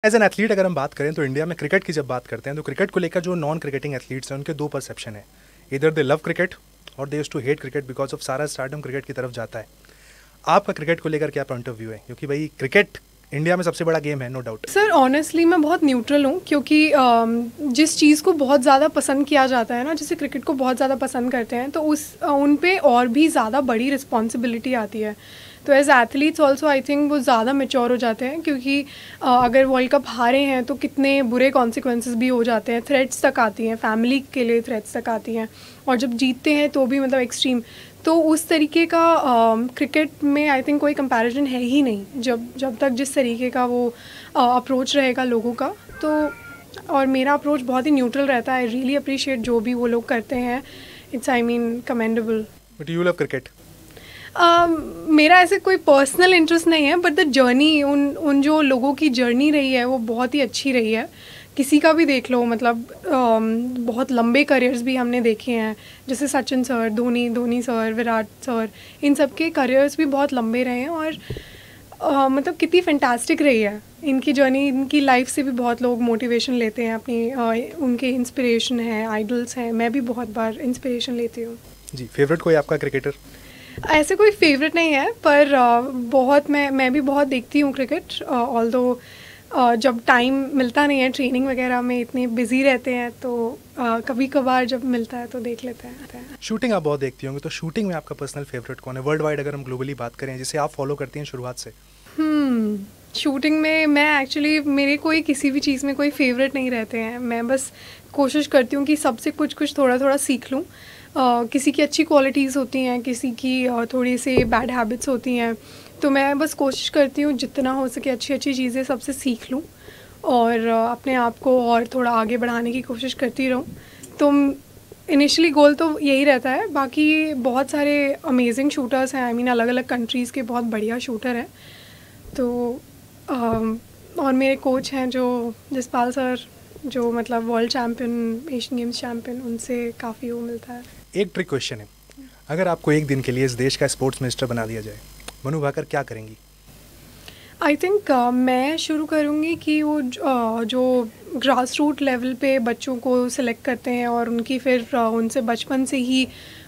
As an athlete अगर हम बात करें तो इंडिया में क्रिकेट की जब बात करते हैं तो क्रिकेट को लेकर जो नॉन क्रिकेटिंग एथलीट्स हैं उनके दो परसेप्शन है। इधर दे लव क्रिकेट और they used to hate cricket because of सारा स्टारडम क्रिकेट की तरफ जाता है। आपका क्रिकेट को लेकर क्या पॉइंट ऑफ व्यू है, क्योंकि भाई क्रिकेट इंडिया में सबसे बड़ा गेम है, नो डाउट। सर ऑनेस्टली मैं बहुत न्यूट्रल हूँ, क्योंकि जिस चीज़ को बहुत ज़्यादा पसंद किया जाता है ना, जैसे क्रिकेट को बहुत ज़्यादा पसंद करते हैं तो उन पे और भी ज़्यादा बड़ी रिस्पॉन्सिबिलिटी आती है। तो as athletes also I think वो ज़्यादा मेच्योर हो जाते हैं, क्योंकि अगर वर्ल्ड कप हारे हैं तो कितने बुरे कॉन्सिक्वेंसेस भी हो जाते हैं, थ्रेट्स तक आती हैं, फैमिली के लिए थ्रेट्स तक आती हैं, और जब जीतते हैं तो भी मतलब एक्सट्रीम। तो उस तरीके का क्रिकेट में आई थिंक कोई कंपैरिजन है ही नहीं, जब तक जिस तरीके का वो अप्रोच रहेगा लोगों का। तो और मेरा अप्रोच बहुत ही न्यूट्रल रहता है। आई रियली अप्रिशिएट जो भी वो लोग करते हैं, it's I mean commendable. But you love cricket? मेरा ऐसे कोई पर्सनल इंटरेस्ट नहीं है, बट द जर्नी, उन जो लोगों की जर्नी रही है वो बहुत ही अच्छी रही है। किसी का भी देख लो, मतलब बहुत लंबे करियर्स भी हमने देखे हैं, जैसे Sachin sir, Dhoni sir, Virat sir, इन सब के करियर्स भी बहुत लंबे रहे हैं। और मतलब कितनी फैंटास्टिक रही है इनकी जर्नी। इनकी लाइफ से भी बहुत लोग मोटिवेशन लेते हैं अपनी, उनके इंस्पिरेशन हैं, आइडल्स हैं। मैं भी बहुत बार इंस्पिरेशन लेती हूँ। जी, फेवरेट कोई आपका क्रिकेटर? ऐसे कोई फेवरेट नहीं है, पर बहुत मैं भी बहुत देखती हूँ क्रिकेट। ऑल्दो जब टाइम मिलता नहीं है, ट्रेनिंग वगैरह में इतने बिजी रहते हैं, तो कभी कभार जब मिलता है तो देख लेते हैं। शूटिंग आप बहुत देखती होंगी, तो शूटिंग में आपका पर्सनल फेवरेट कौन है वर्ल्ड वाइड, अगर हम ग्लोबली बात करें, जिसे आप फॉलो करती हैं शुरुआत से? शूटिंग में मैं एक्चुअली, मेरे कोई किसी भी चीज़ में कोई फेवरेट नहीं रहते हैं। मैं बस कोशिश करती हूँ कि सबसे कुछ थोड़ा थोड़ा सीख लूँ। किसी की अच्छी क्वालिटीज़ होती हैं, किसी की थोड़ी सी बैड हैबिट्स होती हैं, तो मैं बस कोशिश करती हूँ जितना हो सके अच्छी अच्छी चीज़ें सबसे सीख लूँ और अपने आप को और थोड़ा आगे बढ़ाने की कोशिश करती रहूँ। तो इनिशियली गोल तो यही रहता है। बाकी बहुत सारे अमेजिंग शूटर्स हैं, आई मीन अलग अलग कंट्रीज़ के बहुत बढ़िया शूटर हैं। तो और मेरे कोच हैं जो जसपाल सर, जो मतलब world champion, Asian games champion, उनसे काफ़ी वो मिलता है। एक ट्रिक क्वेश्चन है, अगर आपको एक दिन के लिए इस देश का स्पोर्ट्स मिनिस्टर बना दिया जाए, मनु भाकर क्या करेंगी? आई थिंक मैं शुरू करूँगी कि वो जो ग्रास रूट लेवल पे बच्चों को सिलेक्ट करते हैं और उनकी फिर उनसे बचपन से ही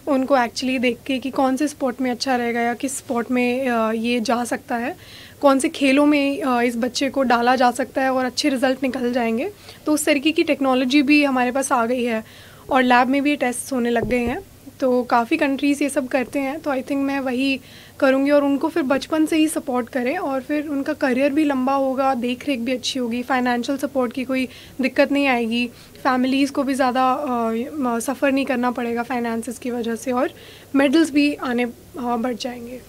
उनको एक्चुअली देख के कि कौन से स्पोर्ट में अच्छा रहेगा या किस स्पोर्ट में ये जा सकता है, कौन से खेलों में इस बच्चे को डाला जा सकता है और अच्छे रिजल्ट निकल जाएंगे। तो उस तरीके की टेक्नोलॉजी भी हमारे पास आ गई है और लैब में भी टेस्ट होने लग गए हैं, तो काफ़ी कंट्रीज़ ये सब करते हैं। तो आई थिंक मैं वही करूँगी और उनको फिर बचपन से ही सपोर्ट करें, और फिर उनका करियर भी लंबा होगा, देख रेख भी अच्छी होगी, फाइनेंशियल सपोर्ट की कोई दिक्कत नहीं आएगी, फैमिलीज़ को भी ज़्यादा सफ़र नहीं करना पड़ेगा फाइनेंसेस की वजह से, और मेडल्स भी आने बढ़ जाएंगे।